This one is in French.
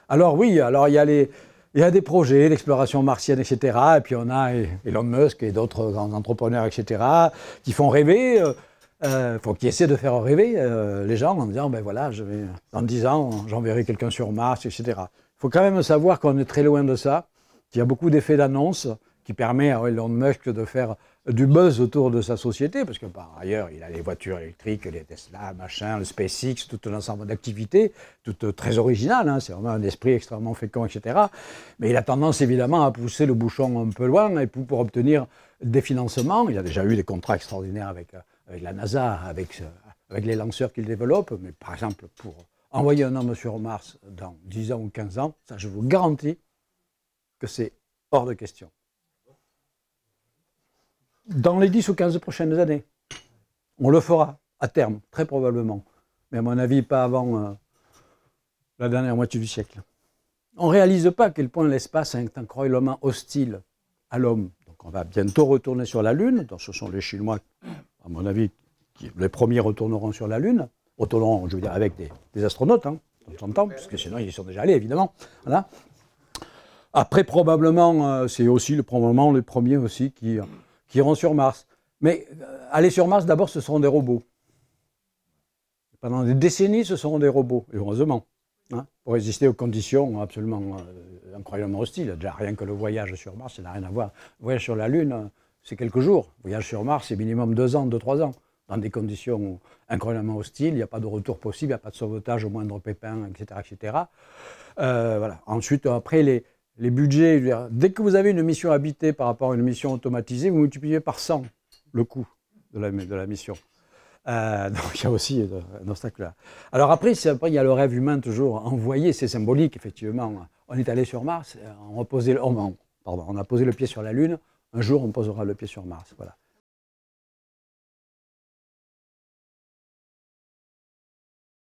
Alors oui, alors il y a des projets d'exploration martienne, etc. Et puis on a Elon Musk et d'autres grands entrepreneurs, etc., qui font rêver, qui essaient de faire rêver les gens en disant, ben voilà, dans 10 ans, j'enverrai quelqu'un sur Mars, etc. Il faut quand même savoir qu'on est très loin de ça, qu'il y a beaucoup d'effets d'annonce qui permet à Elon Musk de faire du buzz autour de sa société, parce que par ailleurs, il a les voitures électriques, les Tesla, machin, le SpaceX, tout un ensemble d'activités, toutes très originales, hein, c'est vraiment un esprit extrêmement fécond, etc. Mais il a tendance évidemment à pousser le bouchon un peu loin, et pour obtenir des financements, il a déjà eu des contrats extraordinaires avec la NASA, avec les lanceurs qu'il développe, mais par exemple, pour envoyer un homme sur Mars dans 10 ans ou 15 ans, ça je vous garantis que c'est hors de question. Dans les 10 ou 15 prochaines années, on le fera, à terme, très probablement. Mais à mon avis, pas avant la dernière moitié du siècle. On ne réalise pas à quel point l'espace est incroyablement hostile à l'homme. Donc on va bientôt retourner sur la Lune. Donc ce sont les Chinois, à mon avis, qui les premiers retourneront sur la Lune. Retourneront, je veux dire, avec des astronautes, hein, de temps en temps, parce que sinon ils y sont déjà allés, évidemment. Voilà. Après, probablement, c'est aussi probablement les premiers aussi qui iront sur Mars. Mais aller sur Mars, d'abord, ce seront des robots. Pendant des décennies, ce seront des robots, et heureusement, hein, pour résister aux conditions absolument incroyablement hostiles. Déjà, rien que le voyage sur Mars, ça n'a rien à voir. Le voyage sur la Lune, c'est quelques jours. Le voyage sur Mars, c'est minimum 2 ans, 2-3 ans. Dans des conditions incroyablement hostiles, il n'y a pas de retour possible, il n'y a pas de sauvetage au moindre pépin, etc. etc. Voilà. Ensuite, après, les budgets, je veux dire, dès que vous avez une mission habitée par rapport à une mission automatisée, vous multipliez par 100 le coût de la mission. Donc il y a aussi un obstacle là. Alors après, il y a le rêve humain toujours envoyé, c'est symbolique effectivement. On est allé sur Mars, on a posé le pied sur la Lune, un jour on posera le pied sur Mars. Voilà.